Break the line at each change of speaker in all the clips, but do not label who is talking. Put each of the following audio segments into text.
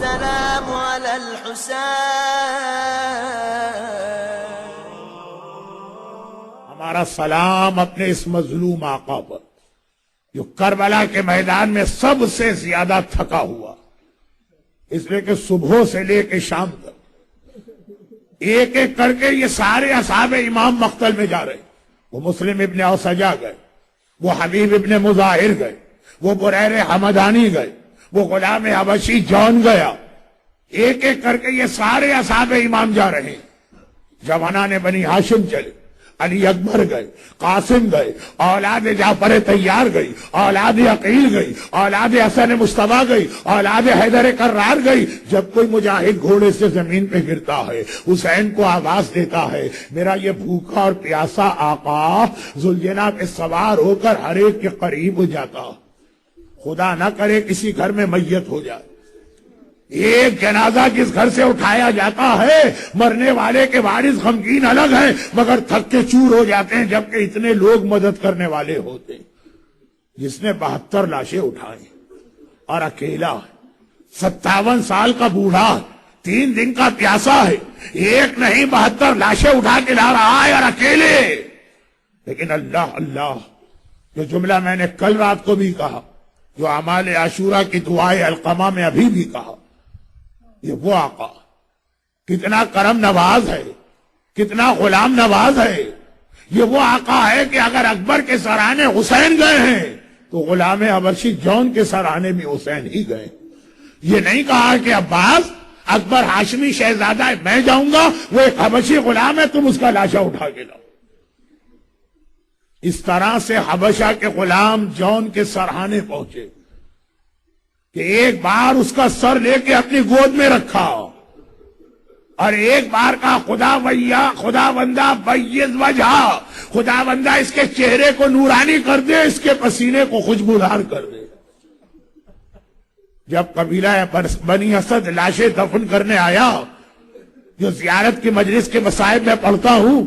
السلام على الحسين.
ہمارا سلام اپنے اس مظلوم آقا پر جو کربلا کے میدان میں سب سے زیادہ تھکا ہوا، اس لیے کہ صبح سے لے کے شام تک ایک ایک کر کے یہ سارے اصحاب امام مقتل میں جا رہے. وہ مسلم ابن اوسجا گئے، وہ حبیب ابن مظاہر گئے، وہ بریر حمدانی گئے، وہ غلام حبشی جون گیا. ایک ایک کر کے یہ سارے اصحاب امام جا رہے ہیں. جوانان بنی ہاشم چلے، علی اکبر گئے، قاسم گئے، اولاد جعفر طیار گئی، اولاد عقیل گئی، اولاد حسن مصطفیٰ گئی، اولاد حیدر کرار گئی. جب کوئی مجاہد گھوڑے سے زمین پہ گرتا ہے، حسین کو آواز دیتا ہے، میرا یہ بھوکا اور پیاسا آقا ذوالجناح پہ سوار ہو کر ہر ایک کے قریب ہو جاتا. خدا نہ کرے کسی گھر میں میت ہو جائے. ایک جنازہ جس گھر سے اٹھایا جاتا ہے، مرنے والے کے وارث غمگین الگ ہیں مگر تھک کے چور ہو جاتے ہیں جبکہ اتنے لوگ مدد کرنے والے ہوتے ہیں. جس نے 72 لاشیں اٹھائیں اور اکیلا 57 سال کا بوڑھا 3 دن کا پیاسا ہے، ایک نہیں 72 لاشیں اٹھا کے لا رہا ہے اور اکیلے. لیکن اللہ اللہ، جو جملہ میں نے کل رات کو بھی کہا، جو اعمال عاشورہ کی دعائے القمہ میں ابھی بھی کہا، یہ وہ آقا کتنا کرم نواز ہے، کتنا غلام نواز ہے. یہ وہ آقا ہے کہ اگر اکبر کے سرانے حسین گئے ہیں تو غلام حبشی جون کے سرانے بھی حسین ہی گئے. یہ نہیں کہا کہ عباس اکبر ہاشمی شہزادہ ہے میں جاؤں گا، وہ ایک حبشی غلام ہے تم اس کا لاشا اٹھا کے لاؤ. اس طرح سے حبشہ کے غلام جون کے سرہانے پہنچے کہ ایک بار اس کا سر لے کے اپنی گود میں رکھا اور ایک بار کا خدا بندہ بیض وجہ، خدا بندہ اس کے چہرے کو نورانی کر دے، اس کے پسینے کو خوشبودار کر دے. جب قبیلہ بنی اسد لاشیں دفن کرنے آیا، جو زیارت کی مجلس کے مصائب میں پڑھتا ہوں،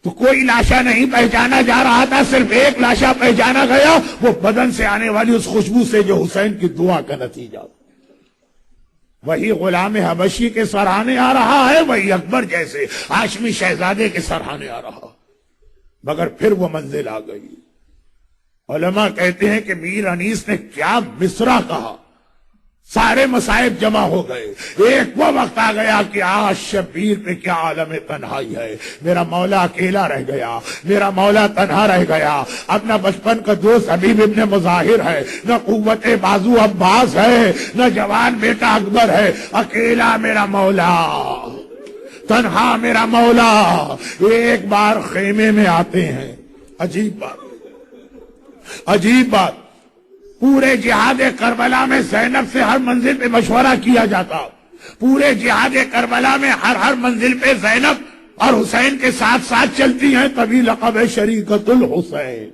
تو کوئی لاشا نہیں پہچانا جا رہا تھا، صرف ایک لاشا پہچانا گیا، وہ بدن سے آنے والی اس خوشبو سے جو حسین کی دعا کا نتیجہ. وہی غلام حبشی کے سرانے آ رہا ہے، وہی اکبر جیسے ہاشمی شہزادے کے سرانے آ رہا. مگر پھر وہ منزل آ گئی. علماء کہتے ہیں کہ میر انیس نے کیا مصرع کہا، سارے مصائب جمع ہو گئے. ایک وہ وقت آ گیا کہ آج شبیر پہ کیا عالم تنہائی ہے، میرا مولا اکیلا رہ گیا، میرا مولا تنہا رہ گیا. اپنا بچپن کا دوست حبیب ابن مظاہر ہے، نہ قوت بازو عباس ہے، نہ جوان بیٹا اکبر ہے، اکیلا میرا مولا، تنہا میرا مولا. ایک بار خیمے میں آتے ہیں. عجیب بات، عجیب بات. پورے جہاد کربلا میں زینب سے ہر منزل پہ مشورہ کیا جاتا، پورے جہاد کربلا میں ہر منزل پہ زینب اور حسین کے ساتھ ساتھ چلتی ہیں، تبھی لقب ہے شریکت الحسین.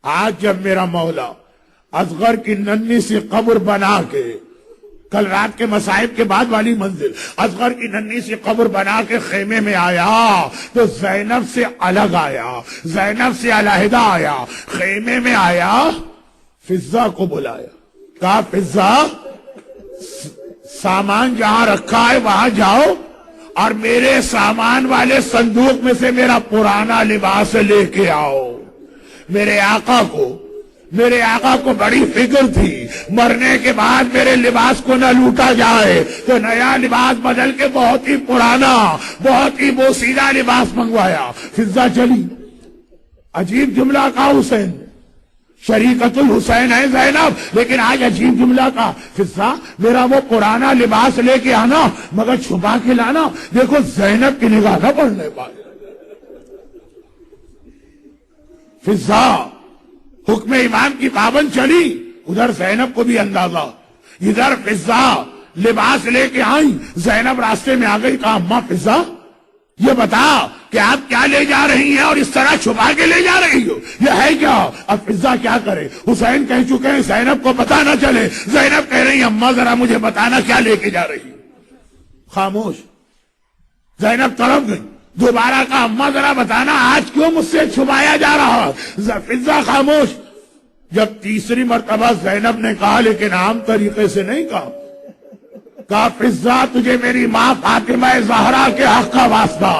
آج جب میرا مولا اصغر کی ننھی سی قبر بنا کے، کل رات کے مصائب کے بعد والی منزل، اصغر کی ننھی سی قبر بنا کے خیمے میں آیا تو زینب سے الگ آیا، زینب سے علیحدہ آیا. خیمے میں آیا، فضہ کو بلایا، کہا فضہ سامان جہاں رکھا ہے وہاں جاؤ اور میرے سامان والے صندوق میں سے میرا پرانا لباس لے کے آؤ. میرے آقا کو بڑی فکر تھی مرنے کے بعد میرے لباس کو نہ لوٹا جائے، تو نیا لباس بدل کے بہت ہی پرانا، بہت ہی بوسیدہ لباس منگوایا. فضہ چلی. عجیب جملہ کہا حسین، شریکت الحسین ہے زینب، لیکن آج عجیب جملہ کا، فضہ میرا وہ پرانا لباس لے کے آنا مگر چھپا کے لانا، دیکھو زینب کی نگاہ نہ پڑنے پائے. فضہ حکم امام کی پابند چلی، ادھر زینب کو بھی اندازہ، ادھر فضہ لباس لے کے آئی. زینب راستے میں آ گئی، کہا اماں فضہ یہ بتا کہ آپ کیا لے جا رہی ہیں اور اس طرح چھپا کے لے جا رہی ہو، یہ ہے کیا؟ اب فضہ کیا کرے، حسین کہہ چکے ہیں زینب کو پتا نہ چلے. زینب کہہ رہی اماں ذرا مجھے بتانا کیا لے کے جا رہی. خاموش. زینب تڑپ گئی، دوبارہ کہا اماں ذرا بتانا آج کیوں مجھ سے چھپایا جا رہا. فضہ خاموش. جب تیسری مرتبہ زینب نے کہا، لیکن عام طریقے سے نہیں کہا، کہا فضا تجھے میری ماں فاطمہ زہرا کے حق کا واسطہ،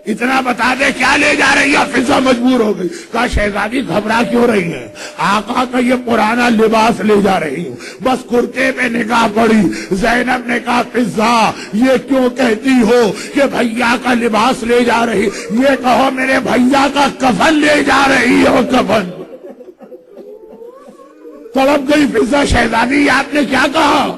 اتنا بتا دے کیا لے جا رہی ہے؟ فضا مجبور ہو گئی، کہا شہزادی گھبرا کیوں رہی ہیں؟ آقا کا یہ پرانا لباس لے جا رہی ہوں، بس کرتے پہ نگاہ پڑی۔ زینب نے کہا فضا یہ کیوں کہتی ہو کہ بھیا کا لباس لے جا رہی؟ یہ کہو میرے بھیا کا کفن لے جا رہی ہو، کفن۔ تڑپ گئی فضا، شہزادی آپ نے کیا کہا؟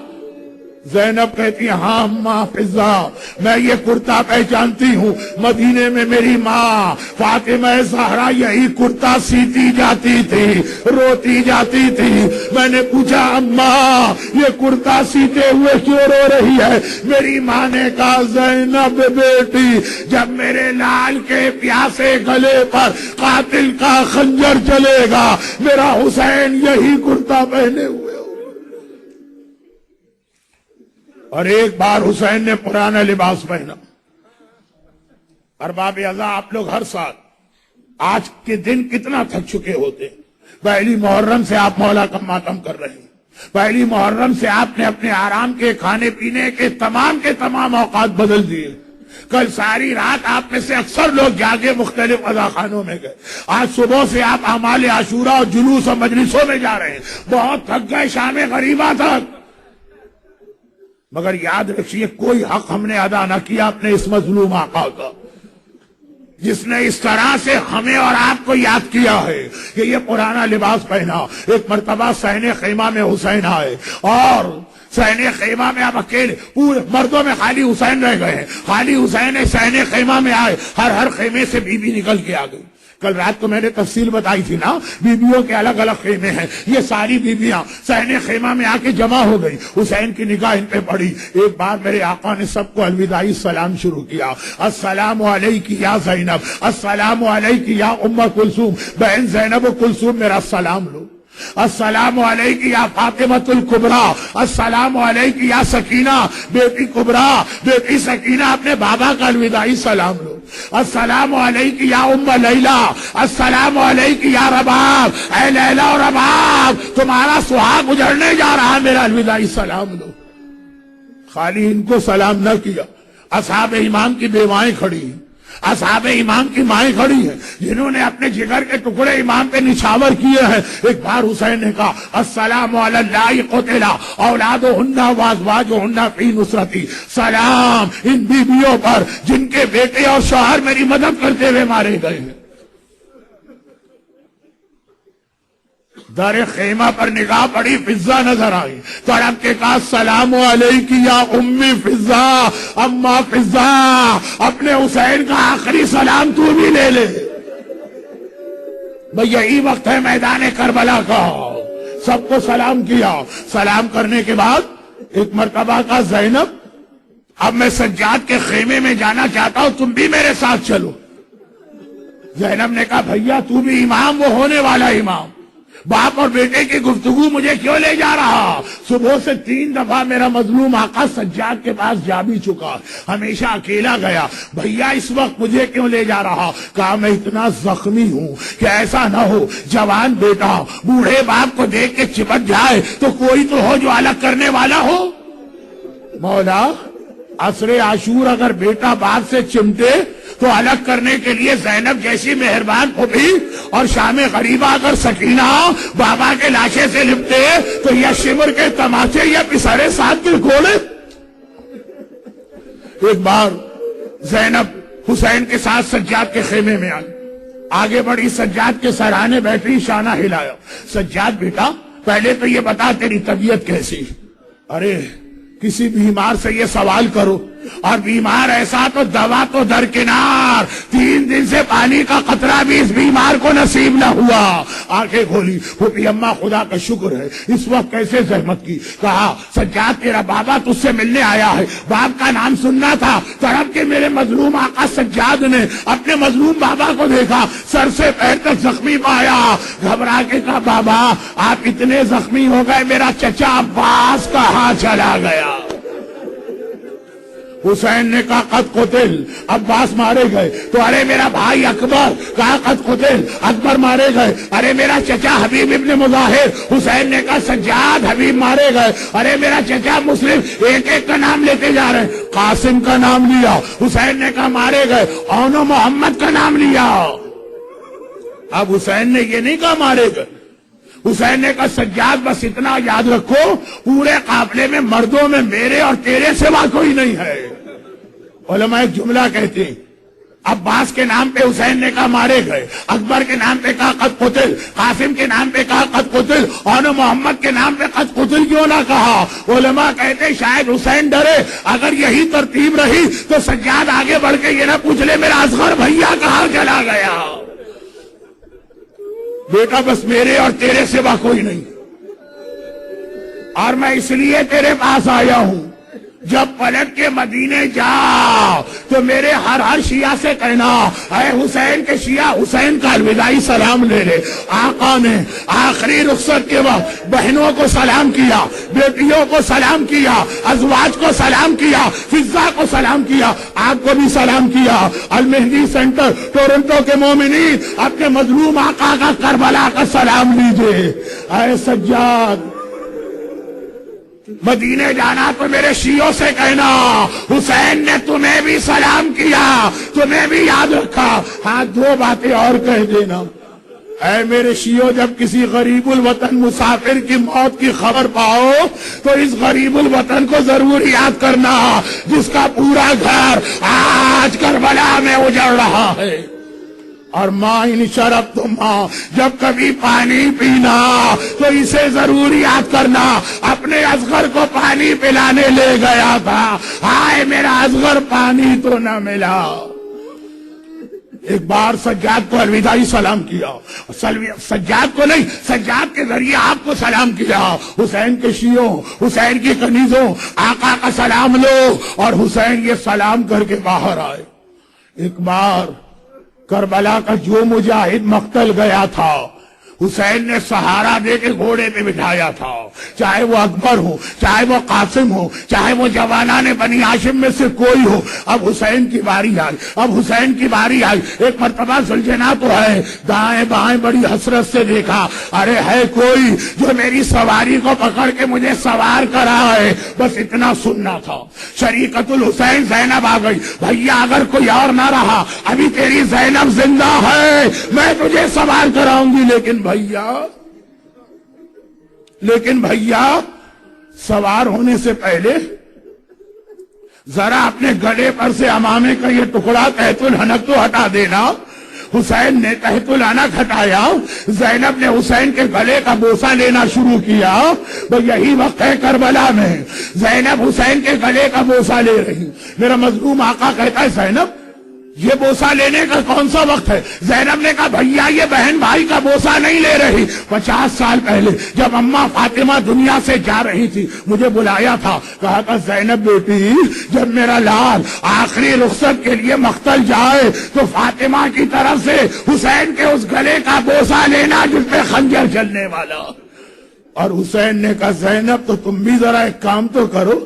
زینب کہتی ہاں اماں فضا میں یہ کرتا پہچانتی ہوں، مدینے میں میری ماں فاطمہ زہرا یہی کرتا سیتی جاتی تھی، روتی جاتی تھی۔ میں نے پوچھا اماں یہ کرتا سیتے ہوئے کیوں رو رہی ہے؟ میری ماں نے کہا زینب بیٹی جب میرے لال کے پیاسے گلے پر قاتل کا خنجر چلے گا میرا حسین یہی کرتا پہنے ہوئے۔ اور ایک بار حسین نے پرانا لباس پہنا۔ ارباب اعضاء آپ لوگ ہر سال آج کے دن کتنا تھک چکے ہوتے ہیں۔ پہلی محرم سے آپ مولا کا ماتم کر رہے ہیں، پہلی محرم سے آپ نے اپنے آرام کے کھانے پینے کے تمام اوقات بدل دیے۔ کل ساری رات آپ میں سے اکثر لوگ جاگے مختلف عزاخانوں میں گئے، آج صبح سے آپ اعمال عاشورہ اور جلوس اور مجلسوں میں جا رہے ہیں، بہت تھک گئے شام غریبہ تک۔ مگر یاد رکھیے کوئی حق ہم نے ادا نہ کیا اپنے اس مظلوم آقا کا، جس نے اس طرح سے ہمیں اور آپ کو یاد کیا ہے کہ یہ پرانا لباس پہنا۔ ایک مرتبہ صحن خیمہ میں حسین آئے اور صحن خیمہ میں اب اکیلے، پورے مردوں میں خالی حسین رہ گئے ہیں، خالی حسین صحن خیمہ میں آئے، ہر خیمے سے بی بی نکل کے آ گئی۔ کل رات کو میں نے تفصیل بتائی تھی نا، بیویوں کے الگ الگ خیمے ہیں، یہ ساری بیویاں صحن خیمہ میں آ کے جمع ہو گئی۔ حسین کی نگاہ ان پہ پڑی۔ ایک بار میرے آقا نے سب کو الوداعی سلام شروع کیا، السلام علیکی یا زینب، السلام علیکی یا ام کلثوم، بہن زینب و کلثوم میرا سلام لو، السلام علیکی یا فاطمۃ الکبریٰ، السلام علیکی یا سکینہ بیٹی کبریٰ، بیٹی سکینہ اپنے بابا کا الوداعی سلام لو، السلام علیکی یا ام لیلہ، السلام علیکی یا رباب، اے لیلہ اور رباب تمہارا سہاگ اجڑنے جا رہا، میرا الوداعی سلام لو۔ خالی ان کو سلام نہ کیا، اصحاب امام کی بیوائیں کھڑی ہیں، اصحاب امام کی مائیں کھڑی ہیں جنہوں نے اپنے جگر کے ٹکڑے امام پہ نچھاور کیے ہیں۔ ایک بار حسین نے کہا السلام علی اللہ قتل اولادہن وازواجہن فی نصرتی، سلام ان بیویوں پر جن کے بیٹے اور شوہر میری مدد کرتے ہوئے مارے گئے ہیں۔ در خیمہ پر نگاہ پڑی، فضا نظر آئی، تڑپ کے کہا السلام علیکی یا امی فضا، اما فضا اپنے حسین کا آخری سلام تو بھی لے لے۔ بھئی یہی وقت ہے میدان کربلا کا۔ سب کو سلام کیا، سلام کرنے کے بعد ایک مرتبہ کا زینب اب میں سجاد کے خیمے میں جانا چاہتا ہوں، تم بھی میرے ساتھ چلو۔ زینب نے کہا بھیا تو بھی امام، وہ ہونے والا امام، باپ اور بیٹے کی گفتگو مجھے کیوں لے جا رہا؟ صبح سے 3 دفعہ میرا مظلوم آقا سجاد کے پاس جا بھی چکا، ہمیشہ اکیلا گیا، بھیا اس وقت مجھے کیوں لے جا رہا؟ کہا میں اتنا زخمی ہوں کہ ایسا نہ ہو جوان بیٹا بوڑھے باپ کو دیکھ کے چپٹ جائے تو کوئی تو ہو جو الگ کرنے والا ہو۔ مولا عصر عاشور اگر بیٹا باپ سے چمٹے تو الگ کرنے کے لیے زینب جیسی مہربان پھوپھی، اور شام غریبہ اگر سکینہ بابا کے لاشے سے لپٹے تو یہ شمر کے تماچے یا پسرے ساتھ کے گھوڑے۔ ایک بار زینب حسین کے ساتھ سجاد کے خیمے میں آئی، آگے بڑھی، سجاد کے سرانے بیٹھی، شانہ ہلایا، سجاد بیٹا پہلے تو یہ بتا تیری طبیعت کیسی؟ ارے کسی بیمار سے یہ سوال کرو، اور بیمار ایسا تو دوا تو درکنار، 3 دن سے پانی کا قطرہ بھی اس بیمار کو نصیب نہ ہوا۔ آنکھیں کھولی، پھوپھی اماں خدا کا شکر ہے اس وقت کیسے زحمت کی؟ کہا سجاد تیرا بابا تجھ سے ملنے آیا ہے، باپ کا نام سننا تھا۔ تڑپ کے میرے مظلوم آقا سجاد نے اپنے مظلوم بابا کو دیکھا، سر سے پیر تک زخمی پایا، گھبرا کے کہا بابا آپ اتنے زخمی ہو گئے، میرا چچا عباس کہاں چلا گیا؟ حسین نے کہا قد قتل، عباس مارے گئے تو ارے میرا بھائی اکبر، کہا قد قتل، اکبر مارے گئے، ارے میرا چچا حبیب ابن مظاہر، حسین نے کہا سجاد، حبیب مارے گئے، ارے میرا چچا مسلم، ایک ایک کا نام لیتے جا رہے ہیں، قاسم کا نام لیا، حسین نے کہا مارے گئے، اون و محمد کا نام لیا۔ اب حسین نے یہ نہیں کہا مارے گئے، حسین نے کہا سجاد بس اتنا یاد رکھو پورے قافلے میں مردوں میں میرے اور تیرے سوا کوئی نہیں ہے۔ علماء ایک جملہ کہتے ہیں، عباس کے نام پہ حسین نے کہا مارے گئے، اکبر کے نام پہ کہا قد قتل، قاسم کے نام پہ کہا قد قتل، اور محمد کے نام پہ قد قتل کیوں نہ کہا؟ علماء کہتے ہیں شاید حسین ڈرے اگر یہی ترتیب رہی تو سجاد آگے بڑھ کے یہ نہ پوچھ لے میرا اصغر بھیا کہاں چلا گیا۔ بیٹا بس میرے اور تیرے سوا کوئی نہیں، اور میں اس لیے تیرے پاس آیا ہوں جب پلٹ کے مدینے جا تو میرے ہر شیعہ سے کہنا اے حسین کے شیعہ حسین کا الوداعی سلام لے لے۔ آقا نے آخری رخصت کے وقت بہنوں کو سلام کیا، بیٹیوں کو سلام کیا، ازواج کو سلام کیا، فضا کو سلام کیا، آپ کو بھی سلام کیا۔ المہدی سینٹر ٹورنٹو کے مومنین اپنے مظلوم آقا کا کربلا کا سلام لیجئے۔ اے سجاد مدینے جانا تو میرے شیعوں سے کہنا حسین نے تمہیں بھی سلام کیا، تمہیں بھی یاد رکھا۔ ہاں دو باتیں اور کہہ دینا، اے میرے شیعوں جب کسی غریب الوطن مسافر کی موت کی خبر پاؤ تو اس غریب الوطن کو ضرور یاد کرنا جس کا پورا گھر آج کربلا میں اجڑ رہا ہے۔ اور ماں ان شرب تو ماں جب کبھی پانی پینا تو اسے ضرور یاد کرنا اپنے اصغر کو پانی پلانے لے گیا تھا، ہائے میرا اصغر پانی تو نہ ملا۔ ایک بار سجاد کو الوداعی سلام کیا، سجاد کو نہیں سجاد کے ذریعے آپ کو سلام کیا۔ حسین کے شیعوں، حسین کی کنیزوں، آقا کا سلام لو، اور حسین یہ سلام کر کے باہر آئے۔ ایک بار کربلا کا جو مجاہد مقتل گیا تھا حسین نے سہارا دے کے گھوڑے پہ بٹھایا تھا، چاہے وہ اکبر ہو، چاہے وہ قاسم ہو، چاہے وہ جوانان بنی ہاشم میں سے کوئی ہو۔ اب حسین کی باری آئی، اب حسین کی باری آئی۔ ایک مرتبہ سلجھنا تو ہے، دائیں بائیں بڑی حسرت سے دیکھا، ارے ہے کوئی جو میری سواری کو پکڑ کے مجھے سوار کرا ہے، بس اتنا سننا تھا۔ شریکت الحسین زینب آ گئی، بھیا اگر کوئی اور نہ رہا ابھی تیری زینب زندہ ہے، میں تجھے سوار کراؤں گی، لیکن بھیا سوار ہونے سے پہلے ذرا اپنے گلے پر سے امامے کا یہ ٹکڑا تحت الحنک تو ہٹا دینا۔ حسین نے تحت الحنک ہٹایا، زینب نے حسین کے گلے کا بوسہ لینا شروع کیا۔ تو یہی وقت ہے کربلا میں زینب حسین کے گلے کا بوسہ لے رہی۔ میرا مظلوم آقا کہتا ہے زینب یہ بوسہ لینے کا کون سا وقت ہے؟ زینب نے کہا بھیا یہ بہن بھائی کا بوسہ نہیں لے رہی، 50 سال پہلے جب اماں فاطمہ دنیا سے جا رہی تھی مجھے بلایا تھا، کہا تھا زینب بیٹی جب میرا لال آخری رخصت کے لیے مقتل جائے تو فاطمہ کی طرف سے حسین کے اس گلے کا بوسہ لینا جس پہ خنجر چلنے والا۔ اور حسین نے کہا زینب تو تم بھی ذرا ایک کام تو کرو،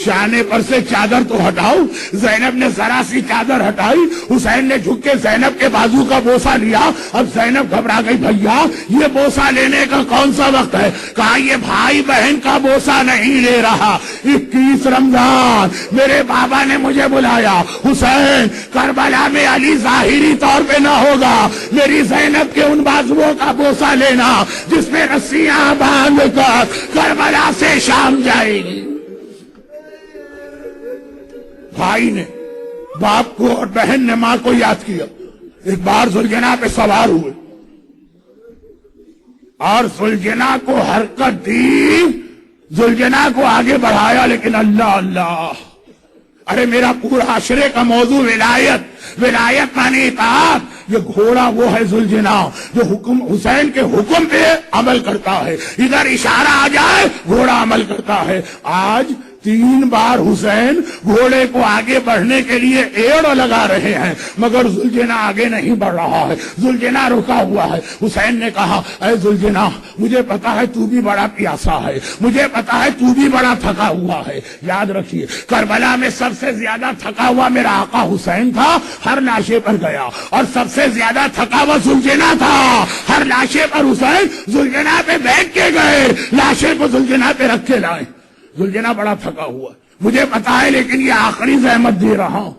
شانے پر سے چادر تو ہٹاؤ۔ زینب نے ذرا سی چادر ہٹائی، حسین نے جھک کے زینب کے بازو کا بوسہ لیا۔ اب زینب گھبرا گئی، بھیا یہ بوسہ لینے کا کون سا وقت ہے؟ کہا یہ بھائی بہن کا بوسہ نہیں لے رہا، 21 رمضان میرے بابا نے مجھے بلایا، حسین کربلا میں علی ظاہری طور پہ نہ ہوگا، میری زینب کے ان بازوؤں کا بوسہ لینا جس میں رسیاں باندھ کر کربلا سے شام جائے گی۔ بھائی نے باپ کو اور بہن نے ماں کو یاد کیا۔ ایک بار زلجنا پہ سوار ہوئے اور زلجنا کو حرکت دی، زلجنا کو آگے بڑھایا، لیکن اللہ اللہ، ارے میرا پورا عشرے کا موضوع ولایت مانی اطاعت، یہ گھوڑا وہ ہے زلجنا جو حکم حسین کے حکم پہ عمل کرتا ہے، ادھر اشارہ آ جائے گھوڑا عمل کرتا ہے۔ آج 3 بار حسین گھوڑے کو آگے بڑھنے کے لیے ایڑ لگا رہے ہیں مگر ذوالجناح آگے نہیں بڑھ رہا ہے، ذوالجناح رکا ہوا ہے۔ حسین نے کہا اے ذوالجناح مجھے پتا ہے تو بھی بڑا پیاسا ہے، مجھے پتا ہے تو بھی بڑا تھکا ہوا ہے۔ یاد رکھیے کربلا میں سب سے زیادہ تھکا ہوا میرا آقا حسین تھا، ہر لاشے پر گیا، اور سب سے زیادہ تھکا ہوا ذوالجناح تھا، ہر لاشے پر حسین ذوالجناح پہ بیٹھ کے گئے، لاشے کو ذوالجناح پہ رکھ کے لائے۔ ذوالجناح بڑا تھکا ہوا مجھے پتا ہے لیکن یہ آخری زحمت دے رہا ہوں،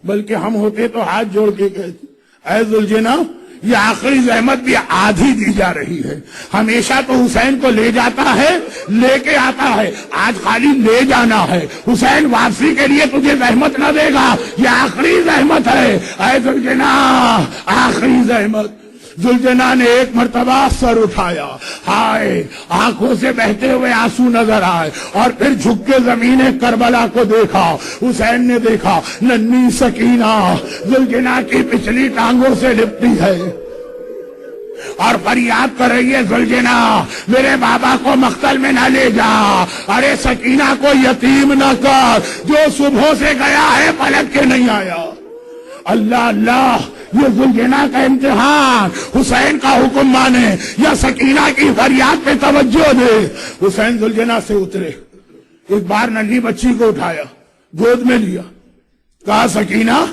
بلکہ ہم ہوتے تو ہاتھ جوڑ کے کہتے اے ذوالجناح یہ آخری زحمت بھی آدھی دی جا رہی ہے، ہمیشہ تو حسین کو لے جاتا ہے لے کے آتا ہے، آج خالی لے جانا ہے، حسین واپسی کے لیے تجھے زحمت نہ دے گا، یہ آخری زحمت ہے اے ذوالجناح، آخری زحمت۔ ذوالجناح نے ایک مرتبہ سر اٹھایا، ہائے آنکھوں سے بہتے ہوئے آنسو نظر آئے، اور پھر جھک کے زمین کربلا کو دیکھا۔ حسین نے دیکھا ننھی سکینہ ذوالجناح کی پچھلی ٹانگوں سے لپٹی ہے اور فریاد کر رہی ہے ذوالجناح میرے بابا کو مقتل میں نہ لے جا، ارے سکینہ کو یتیم نہ کر، جو صبح سے گیا ہے پلٹ کے نہیں آیا۔ اللہ اللہ، یہ ذوالجناح کا امتحان، حسین کا حکم مانے یا سکینہ کی فریاد پہ توجہ دے۔ حسین ذوالجناح سے اترے، ایک بار ننھی بچی کو اٹھایا، گود میں لیا، کہا سکینہ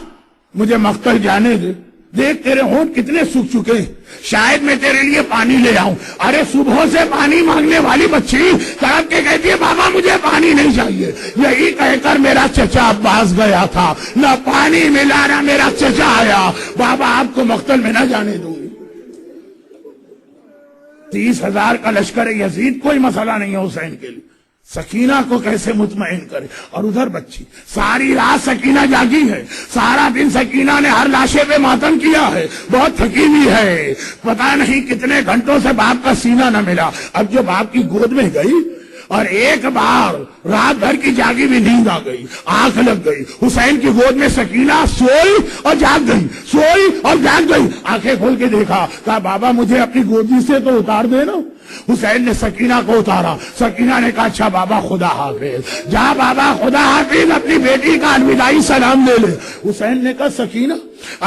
مجھے مقتل جانے دے، دیکھ تیرے ہونٹ کتنے سوکھ چکے، شاید میں تیرے لیے پانی لے آؤں۔ ارے صبح سے پانی مانگنے والی بچی تڑپ کے کہتی ہے بابا مجھے پانی نہیں چاہیے۔ یہی کہہ کر میرا چچا عباس گیا تھا، نہ پانی ملا نہ میرا چچا آیا، بابا آپ کو مقتل میں نہ جانے دوں گی۔ 30,000 کا لشکر یزید کوئی مسئلہ نہیں ہے حسین کے لیے، سکینہ کو کیسے مطمئن کرے؟ اور ادھر بچی ساری رات سکینہ جاگی ہے، سارا دن سکینہ نے ہر لاشے پہ ماتم کیا ہے، بہت تھکی ہوئی ہے، پتہ نہیں کتنے گھنٹوں سے باپ کا سینہ نہ ملا۔ اب جو باپ کی گود میں گئی اور ایک بار رات بھر کی جاگی بھی نیند آ گئی، آنکھ لگ گئی، حسین کی گود میں سکینہ سوئی اور جاگ گئی، سوئی اور جاگ گئی، آنکھیں کھول کے دیکھا، کہا بابا مجھے اپنی گودی سے تو اتار دینا۔ حسین نے سکینہ کو اتارا، سکینہ نے کہا اچھا بابا خدا حافظ، جا بابا خدا حافظ، اپنی بیٹی کا الوداعی سلام لے لے۔ حسین نے کہا سکینہ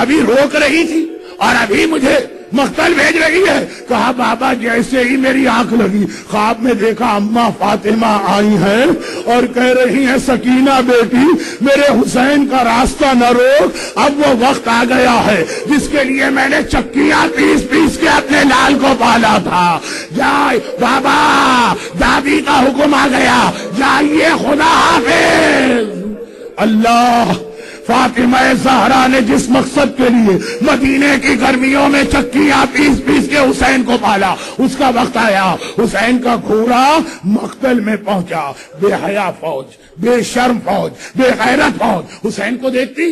ابھی روک رہی تھی اور ابھی مجھے مقتل بھیج رہی ہے۔ کہا بابا جیسے ہی میری آنکھ لگی خواب میں دیکھا اماں فاطمہ آئی ہیں اور کہہ رہی ہیں سکینہ بیٹی میرے حسین کا راستہ نہ روک، اب وہ وقت آ گیا ہے جس کے لیے میں نے چکیاں پیس پیس کے اپنے لال کو پالا تھا۔ جائے بابا دادی کا حکم آ گیا، جائیے خدا حافظ۔ اللہ، فاطمہ زہرا نے جس مقصد کے لیے مدینے کی گرمیوں میں چکیاں پیس پیس کے حسین کو پالا، اس کا وقت آیا، حسین کا گھوڑا مقتل میں پہنچا۔ بے حیا فوج، بے شرم فوج، بے غیرت فوج حسین کو دیکھتی،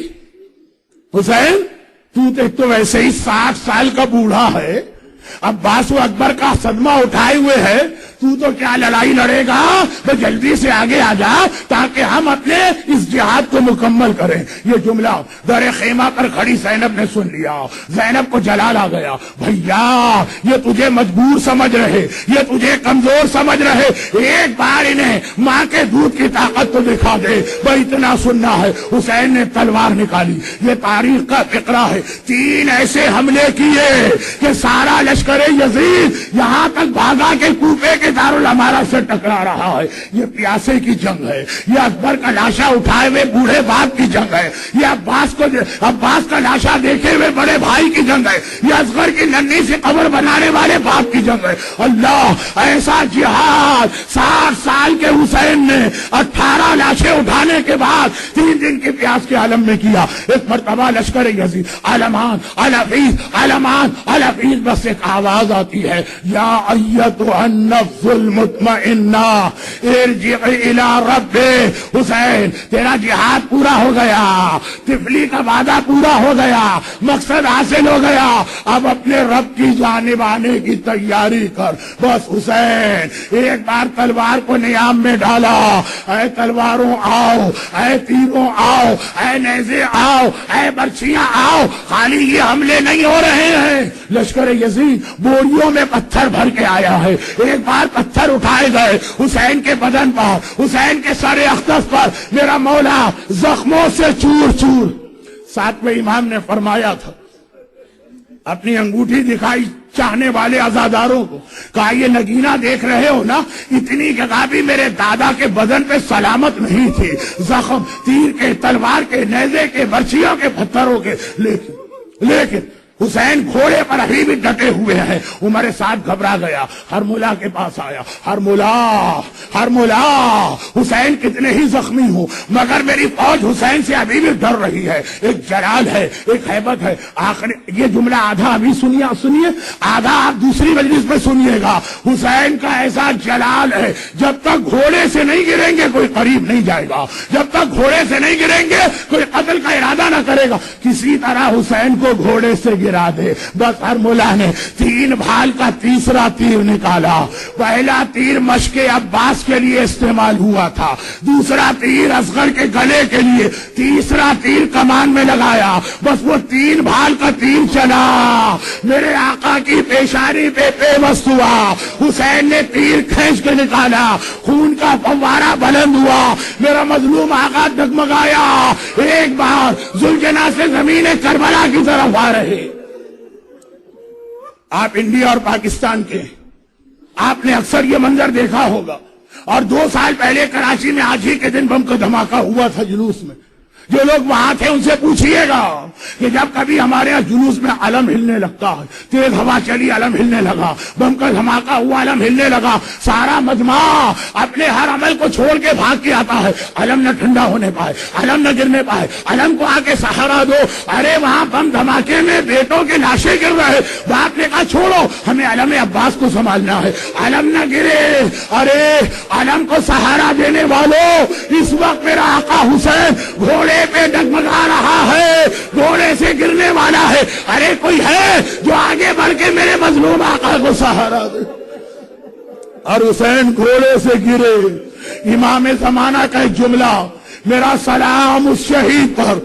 حسین تو ویسے ہی 60 سال کا بوڑھا ہے، عباس و اکبر کا صدمہ اٹھائے ہوئے ہے، تو کیا لڑائی لڑے گا؟ تو جلدی سے آگے آ جا تاکہ ہم اپنے اس جہاد کو مکمل کریں۔ یہ جملہ در خیمہ پر کھڑی زینب نے سن لیا، زینب کو جلال آ گیا، بھیا یہ تجھے مجبور سمجھ رہے، یہ تجھے کمزور سمجھ رہے، ایک بار انہیں ماں کے دودھ کی طاقت تو دکھا دے، بھائی اتنا سننا ہے۔ حسین نے تلوار نکالی، یہ تاریخ کا فقرہ ہے، 3 ایسے حملے کیے کہ سارا لشکر یزید یہاں تک بھاگا کہ کوفے کے دارالامارہ سے ٹکرا رہا ہے۔ یہ پیاسے کی جنگ ہے، یہ اکبر کا لاشا اٹھائے ہوئے بوڑھے باپ کی جنگ ہے، یہ عباس کا لاشا دیکھے ہوئے بڑے بھائی کی جنگ ہے، یہ اصغر کی ننھی سے قبر بنانے والے باپ کی جنگ ہے۔ اللہ، ایسا جہاد 60 سال کے حسین نے 18 لاشیں اٹھانے کے بعد 3 دن کی پیاس کے عالم میں کیا۔ ایک مرتبہ لشکر یزید علمان الحفیظ علمان الحفیظ، بس ایک آواز آتی ہے، یا ایتھا النفس المطمئنہ ارجعی الی ربک۔ حسین تیرا جہاد پورا ہو گیا، طفلی کا وعدہ پورا ہو گیا، مقصد حاصل ہو گیا، اب اپنے رب کی جانب آنے کی تیاری کر۔ بس حسین ایک بار تلوار کو نیام میں ڈالا، اے تلواروں آؤ، اے تیروں آؤ، اے نیزے آؤ، اے برچیاں آؤ، خالی یہ حملے نہیں ہو رہے ہیں، لشکر یزید بوریوں میں پتھر بھر کے آیا ہے۔ ایک بار پتھر اٹھائے گئے حسین کے بدن پر، حسین کے سر اقدس پر میرا مولا زخموں سے چور چور۔ ساتویں امام نے فرمایا تھا، اپنی انگوٹھی دکھائی چاہنے والے عزاداروں کو، کہا یہ نگینہ دیکھ رہے ہو نا، اتنی جگہ بھی میرے دادا کے بدن پہ سلامت نہیں تھی، زخم تیر کے، تلوار کے، نیزے کے، برچھیوں کے، پتھروں کے، لیکن حسین گھوڑے پر ابھی بھی ڈٹے ہوئے ہیں۔ عمر سعد گھبرا گیا، ہرملا کے پاس آیا، ہرملا حسین کتنے ہی زخمی ہوں مگر میری فوج حسین سے ابھی بھی ڈر رہی ہے، ایک جلال ہے، ایک ہیبت ہے۔ آخر یہ جملہ آدھا ابھی سنیے، آدھا آپ دوسری مجلس میں سنیے گا۔ حسین کا ایسا جلال ہے، جب تک گھوڑے سے نہیں گریں گے کوئی قریب نہیں جائے گا، جب تک گھوڑے سے نہیں گریں گے کوئی قتل کا ارادہ نہ کرے گا، کسی طرح حسین کو گھوڑے سے گرا دے۔ بس ہرملا نے 3 بھال کا تیسرا تیر نکالا۔ پہلا تیر مشق عباس کے لیے استعمال ہوا تھا، دوسرا تیر اصغر کے گلے کے لیے، تیسرا تیر کمان میں لگایا۔ بس وہ 3 بھال کا تیر چلا، میرے آقا کی پیشانی پہ پیوست ہوا۔ حسین نے تیر کھینچ کے نکالا، خون کا فوارہ بلند ہوا، میرا مظلوم آقا ڈگمگایا۔ ایک بار ذوالجناح سے زمین کربلا کی طرف آ رہے۔ آپ انڈیا اور پاکستان کے، آپ نے اکثر یہ منظر دیکھا ہوگا، اور 2 سال پہلے کراچی میں آج ہی کے دن بم کا دھماکہ ہوا تھا جلوس میں۔ جو لوگ وہاں تھے ان سے پوچھئے گا کہ جب کبھی ہمارے یہاں جلوس میں علم ہلنے لگتا ہے، تیز ہوا چلی علم ہلنے لگا، بم کا دھماکہ ہوا علم ہلنے لگا، سارا مجمع اپنے ہر عمل کو چھوڑ کے بھاگ کے آتا ہے، علم نہ ٹھنڈا ہونے پائے، علم نہ گرنے پائے، علم کو آ کے سہارا دو۔ ارے وہاں بم دھماکے میں بیٹوں کے لاشیں گر رہے، باپ نے کہا چھوڑو، ہمیں علم عباس کو سنبھالنا ہے، علم نہ گرے۔ ارے علم کو سہارا دینے والوں، اس وقت میرا آقا حسین گھوڑے پہ ڈگمگا رہا ہے، گھوڑے سے گرنے والا ہے۔ ارے کوئی ہے جو آگے بڑھ کے میرے مظلوم آقا کو سہارا دے؟ اور حسین گھوڑے سے گرے۔ امام زمانہ کا ایک جملہ، میرا سلام اس شہید پر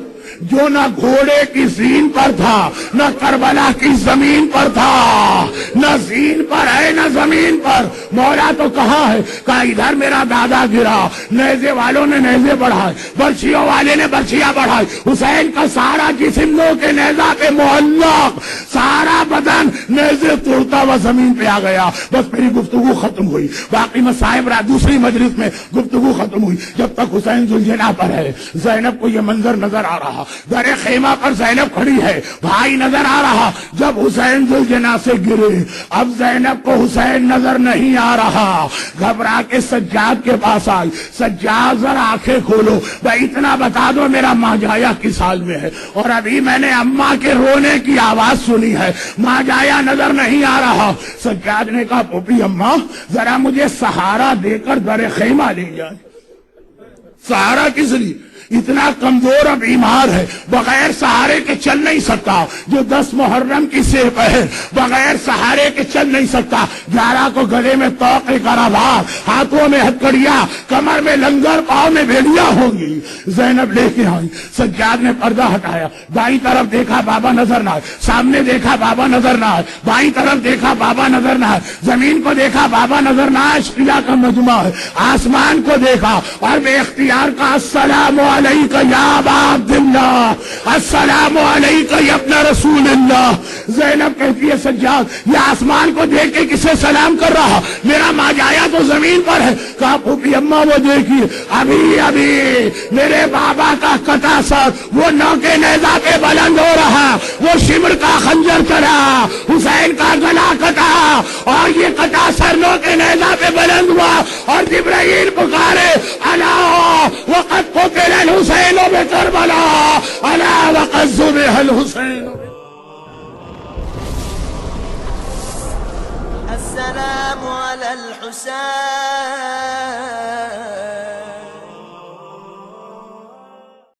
جو نہ گھوڑے کی زین پر تھا، نہ کربلا کی زمین پر تھا، نہ زین پر ہے نہ زمین پر۔ مولا تو کہاں ہے؟ کہا ادھر میرا دادا گرا، نیزے والوں نے نیزے بڑھائے، برچھیوں والے نے برچھیاں بڑھائی، حسین کا سارا جسم نو کے نیزہ پہ معلق، سارا بدن نیزے توڑتا ہوا زمین پہ آ گیا۔ بس میری گفتگو ختم ہوئی، باقی مسائب دوسری مجلس میں گفتگو ختم ہوئی۔ جب تک حسین ذوالجناح پر ہے، زینب کو یہ منظر نظر آ رہا، در خیمہ پر زینب کھڑی ہے، بھائی نظر آ رہا۔ جب حسین ذوالجناح سے گرے، اب زینب کو حسین نظر نہیں آ رہا، گھبرا کے سجاد کے پاس آئی، سجاد ذرا آنکھیں کھولو، بھائی اتنا بتا دو میرا ماجایا کس حال میں ہے؟ اور ابھی میں نے اماں کے رونے کی آواز سنی ہے، ماجایا نظر نہیں آ رہا۔ سجاد نے کہا پھوپھی اماں ذرا مجھے سہارا دے کر در خیمہ لے جائے۔ سہارا کس لیے؟ اتنا کمزور اور بیمار ہے، بغیر سہارے کے چل نہیں سکتا۔ جو 10 محرم کی سیب ہے، بغیر سہارے کے چل نہیں سکتا۔ 11 کو گلے میں توق کراوار، ہاتھوں میں ہتکڑیاں، کمر میں لنگر، پاؤں میں بھیڑیاں ہوں گی۔ زینب لے کے آئی، سجاد نے پردہ ہٹایا، دائیں طرف دیکھا بابا نظر نہ آئے، سامنے دیکھا بابا نظر نہ آئے، بائیں طرف دیکھا بابا نظر نہ آئے، زمین کو دیکھا بابا نظر نہ آئے، شیلا کا مجمع ہے، آسمان کو دیکھا اور بے اختیار کا السلام علیک یا ابا عبداللہ، السلام علیک یا ابن رسول اللہ۔ زینب کہتی ہے سجاد یہ آسمان کو دیکھ کے کسے سلام کر رہا؟ میرا ماجایا تو زمین پر ہے۔ کہا پھوپھی اماں وہ دیکھیے ابھی میرے بابا کا کٹا سر وہ نو کے نیزہ پہ بلند ہو رہا، وہ شمر کا خنجر چلا، حسین کا گلا کٹا اور یہ کٹا سر نو کے نیزہ پہ بلند ہوا، اور جبرائیل پکارے الا وقد قتل الحسین بکربلا، الا وقد ذبح الحسین۔
السلام على الحسين